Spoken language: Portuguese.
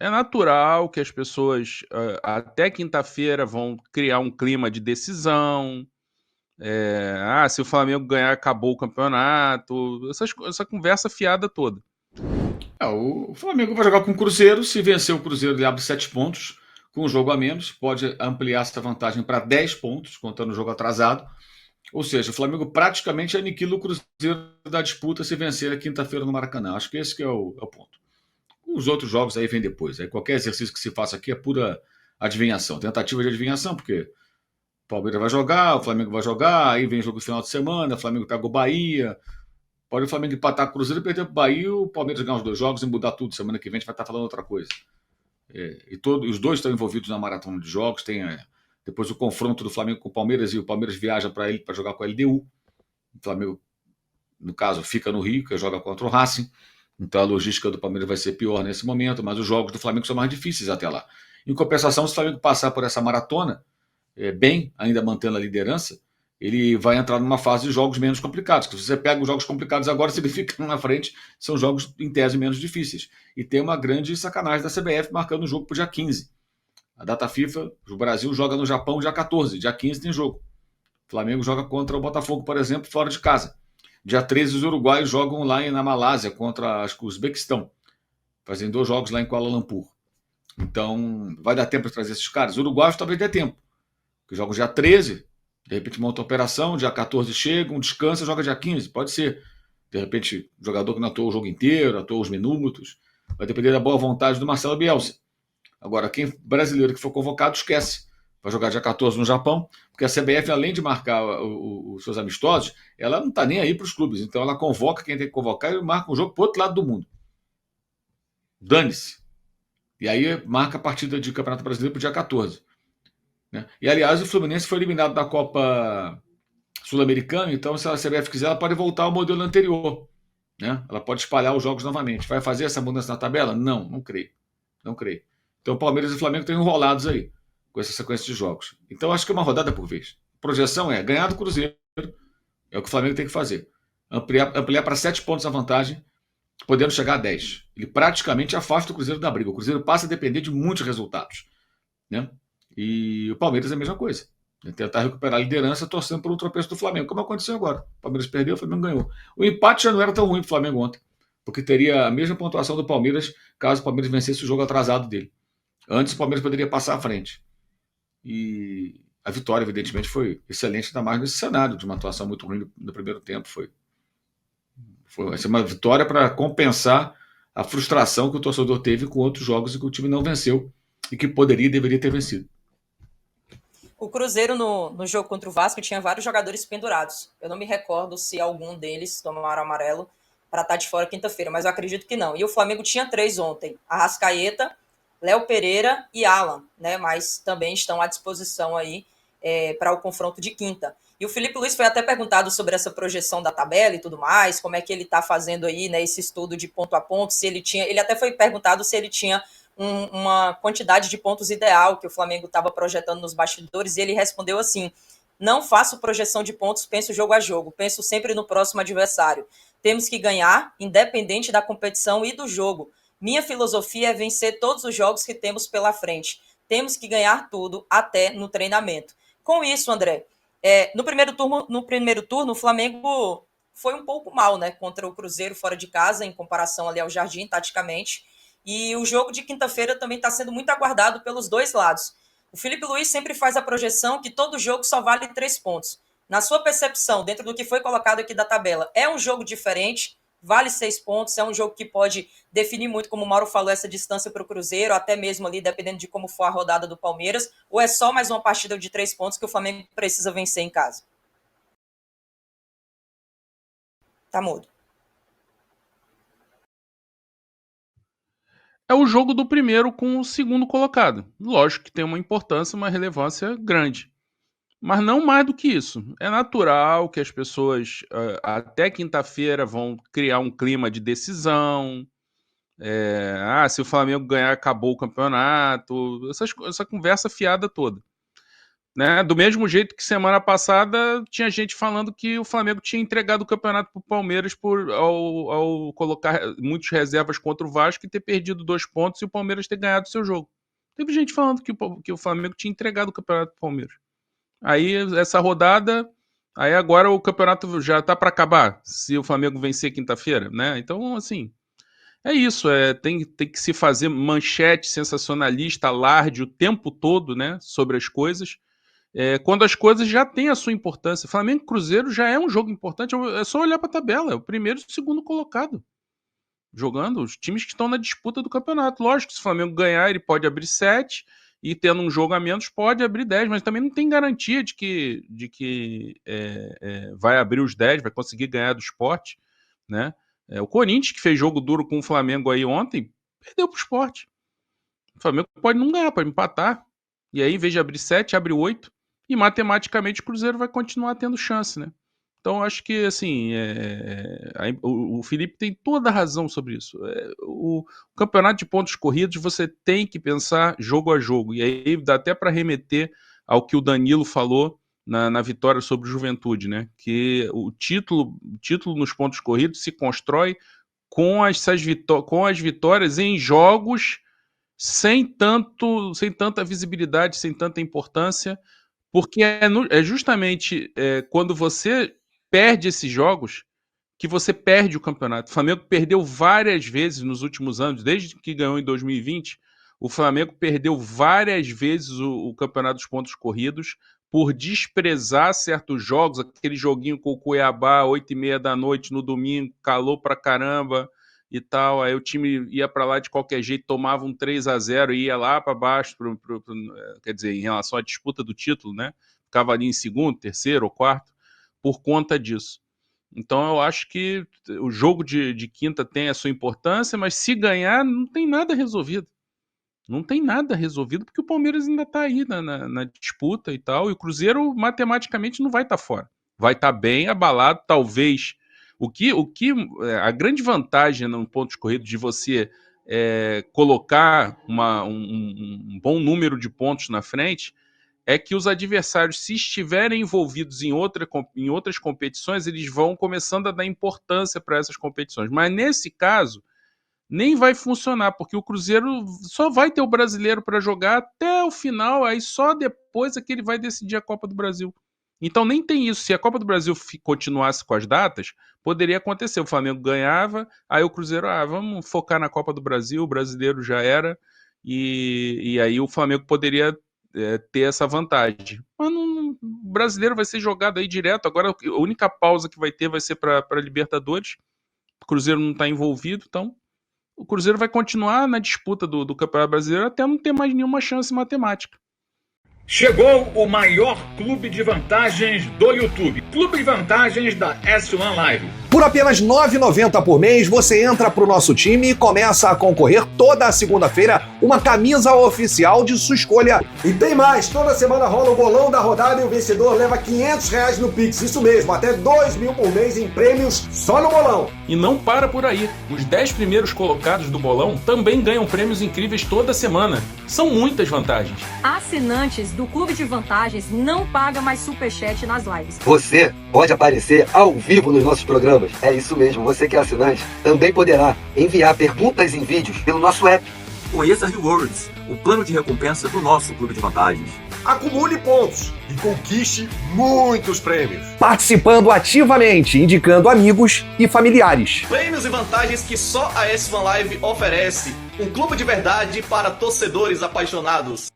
É natural que as pessoas, até quinta-feira, vão criar um clima de decisão. Se o Flamengo ganhar, acabou o campeonato. Essa conversa fiada toda. O Flamengo vai jogar com o Cruzeiro. Se vencer o Cruzeiro, ele abre 7 pontos. Com um jogo a menos, pode ampliar essa vantagem para 10 pontos, contando o jogo atrasado. Ou seja, o Flamengo praticamente aniquila o Cruzeiro da disputa se vencer a quinta-feira no Maracanã. Acho que esse que é o ponto. Os outros jogos aí vêm depois. Aí qualquer exercício que se faça aqui é pura adivinhação, tentativa de adivinhação, porque o Palmeiras vai jogar, o Flamengo vai jogar, aí vem jogo no final de semana, o Flamengo pega o Bahia. Pode o Flamengo empatar com o Cruzeiro e perder para o Bahia, o Palmeiras ganhar os dois jogos e mudar tudo. Semana que vem a gente vai estar falando outra coisa. Os dois estão envolvidos na maratona de jogos. Tem depois o confronto do Flamengo com o Palmeiras e o Palmeiras viaja para ele para jogar com a LDU. O Flamengo, no caso, fica no Rio, que joga contra o Racing. Então a logística do Palmeiras vai ser pior nesse momento, mas os jogos do Flamengo são mais difíceis até lá. Em compensação, se o Flamengo passar por essa maratona, bem, ainda mantendo a liderança, ele vai entrar numa fase de jogos menos complicados. Se você pega os jogos complicados agora, significa que na frente são jogos em tese menos difíceis. E tem uma grande sacanagem da CBF marcando o jogo para o dia 15. A data FIFA, o Brasil joga no Japão dia 14, dia 15 tem jogo. O Flamengo joga contra o Botafogo, por exemplo, fora de casa. Dia 13, os uruguaios jogam lá na Malásia contra acho que o Uzbequistão. Fazem 2 jogos lá em Kuala Lumpur. Então, vai dar tempo para trazer esses caras? Os uruguaios talvez dê tempo. Porque jogam dia 13, de repente monta a operação, dia 14 chegam, descansa, joga dia 15, pode ser. De repente, o jogador que não atuou o jogo inteiro, atuou os minutos. Vai depender da boa vontade do Marcelo Bielsa. Agora, quem brasileiro que for convocado, esquece. Vai jogar dia 14 no Japão, porque a CBF, além de marcar os seus amistosos, ela não está nem aí para os clubes. Então ela convoca quem tem que convocar e marca um jogo para o outro lado do mundo. Dane-se. E aí marca a partida de Campeonato Brasileiro para o dia 14. Né? E aliás, o Fluminense foi eliminado da Copa Sul-Americana, então se a CBF quiser, ela pode voltar ao modelo anterior. Né? Ela pode espalhar os jogos novamente. Vai fazer essa mudança na tabela? Não, não creio. Não creio. Então Palmeiras e Flamengo estão enrolados aí com essa sequência de jogos. Então acho que é uma rodada por vez. A projeção é ganhar do Cruzeiro, é o que o Flamengo tem que fazer. Ampliar para 7 pontos a vantagem, podendo chegar a 10. Ele praticamente afasta o Cruzeiro da briga. O Cruzeiro passa a depender de muitos resultados. Né? E o Palmeiras é a mesma coisa. Tentar recuperar a liderança torcendo por um tropeço do Flamengo, como aconteceu agora. O Palmeiras perdeu, o Flamengo ganhou. O empate já não era tão ruim para o Flamengo ontem, porque teria a mesma pontuação do Palmeiras caso o Palmeiras vencesse o jogo atrasado dele. Antes o Palmeiras poderia passar à frente. E a vitória, evidentemente, foi excelente, ainda mais nesse cenário de uma atuação muito ruim no primeiro tempo. Foi uma vitória para compensar a frustração que o torcedor teve com outros jogos e que o time não venceu e que poderia e deveria ter vencido. O Cruzeiro, no jogo contra o Vasco, tinha vários jogadores pendurados. Eu não me recordo se algum deles tomaram amarelo para estar de fora quinta-feira, mas eu acredito que não. E o Flamengo tinha 3 ontem: Arrascaeta, Léo Pereira e Alan, né? Mas também estão à disposição aí para o confronto de quinta. E o Felipe Luiz foi até perguntado sobre essa projeção da tabela e tudo mais, como é que ele está fazendo aí, né, esse estudo de ponto a ponto, se ele tinha. Ele até foi perguntado se ele tinha uma quantidade de pontos ideal que o Flamengo estava projetando nos bastidores, e ele respondeu assim: não faço projeção de pontos, penso jogo a jogo, penso sempre no próximo adversário. Temos que ganhar, independente da competição e do jogo. Minha filosofia é vencer todos os jogos que temos pela frente. Temos que ganhar tudo, até no treinamento. Com isso, André, no primeiro turno, o Flamengo foi um pouco mal, né, contra o Cruzeiro fora de casa, em comparação ali ao Jardim, taticamente. E o jogo de quinta-feira também está sendo muito aguardado pelos dois lados. O Felipe Luiz sempre faz a projeção que todo jogo só vale 3 pontos. Na sua percepção, dentro do que foi colocado aqui da tabela, é um jogo diferente? Vale 6 pontos? É um jogo que pode definir muito, como o Mauro falou, essa distância para o Cruzeiro, até mesmo ali, dependendo de como for a rodada do Palmeiras? Ou é só mais uma partida de 3 pontos que o Flamengo precisa vencer em casa? Tá mudo. É o jogo do primeiro com o segundo colocado. Lógico que tem uma importância, uma relevância grande. Mas não mais do que isso. É natural que as pessoas, até quinta-feira, vão criar um clima de decisão. Se o Flamengo ganhar, acabou o campeonato. Essa conversa fiada toda. Né? Do mesmo jeito que semana passada tinha gente falando que o Flamengo tinha entregado o campeonato para o Palmeiras ao colocar muitas reservas contra o Vasco e ter perdido 2 pontos e o Palmeiras ter ganhado o seu jogo. Teve gente falando que o Flamengo tinha entregado o campeonato para o Palmeiras. Aí essa rodada, aí agora o campeonato já está para acabar, se o Flamengo vencer quinta-feira, né? Então, assim, é isso, tem que se fazer manchete sensacionalista, alarde o tempo todo, né, sobre as coisas, quando as coisas já têm a sua importância. Flamengo e Cruzeiro já é um jogo importante, é só olhar para a tabela, é o primeiro e o segundo colocado jogando, os times que estão na disputa do campeonato. Lógico que se o Flamengo ganhar, ele pode abrir 7 e tendo um jogo a menos pode abrir 10, mas também não tem garantia de que vai abrir os 10, vai conseguir ganhar do Sport, né? O Corinthians, que fez jogo duro com o Flamengo aí ontem, perdeu pro Sport. O Flamengo pode não ganhar, pode empatar. E aí, em vez de abrir 7, abre 8. E matematicamente o Cruzeiro vai continuar tendo chance, né? Então, acho que, assim, o Felipe tem toda a razão sobre isso. O campeonato de pontos corridos, você tem que pensar jogo a jogo. E aí dá até para remeter ao que o Danilo falou na vitória sobre o Juventude, né? Que o título nos pontos corridos se constrói com as vitórias em jogos sem tanta visibilidade, sem tanta importância, porque é justamente quando você perde esses jogos que você perde o campeonato. O Flamengo perdeu várias vezes nos últimos anos, desde que ganhou em 2020, o Flamengo perdeu várias vezes o campeonato dos pontos corridos por desprezar certos jogos, aquele joguinho com o Cuiabá, 8h30 da noite no domingo, calor pra caramba e tal, aí o time ia para lá de qualquer jeito, tomava um 3-0 e ia lá para baixo, quer dizer, em relação à disputa do título, né? Ficava ali em segundo, terceiro ou quarto, por conta disso. Então eu acho que o jogo de quinta tem a sua importância, mas se ganhar não tem nada resolvido. Não tem nada resolvido, porque o Palmeiras ainda está aí na disputa e tal, e o Cruzeiro matematicamente não vai estar fora. Vai estar bem abalado, talvez. A grande vantagem no pontos corridos de você colocar um bom número de pontos na frente é que os adversários, se estiverem envolvidos em outras competições, eles vão começando a dar importância para essas competições. Mas nesse caso, nem vai funcionar, porque o Cruzeiro só vai ter o Brasileiro para jogar até o final, aí só depois é que ele vai decidir a Copa do Brasil. Então nem tem isso. Se a Copa do Brasil continuasse com as datas, poderia acontecer. O Flamengo ganhava, aí o Cruzeiro, vamos focar na Copa do Brasil, o Brasileiro já era, e aí o Flamengo poderia ter essa vantagem. Mas o Brasileiro vai ser jogado aí direto. Agora a única pausa que vai ter vai ser para Libertadores. O Cruzeiro não está envolvido, então o Cruzeiro vai continuar na disputa do Campeonato Brasileiro até não ter mais nenhuma chance matemática. Chegou o maior clube de vantagens do YouTube. Clube de vantagens da S1 Live. Por apenas R$ 9,90 por mês, você entra pro nosso time e começa a concorrer toda segunda-feira uma camisa oficial de sua escolha. E tem mais, toda semana rola o bolão da rodada e o vencedor leva R$500 no Pix. Isso mesmo, até R$2.000 por mês em prêmios só no bolão. E não para por aí. Os 10 primeiros colocados do bolão também ganham prêmios incríveis toda semana. São muitas vantagens. Assinantes do Clube de Vantagens não pagam mais superchat nas lives. Você pode aparecer ao vivo nos nossos programas. É isso mesmo, você que é assinante também poderá enviar perguntas em vídeos pelo nosso app. Conheça Rewards, o plano de recompensa do nosso Clube de Vantagens. Acumule pontos e conquiste muitos prêmios. Participando ativamente, indicando amigos e familiares. Prêmios e vantagens que só a S1 Live oferece. Um clube de verdade para torcedores apaixonados.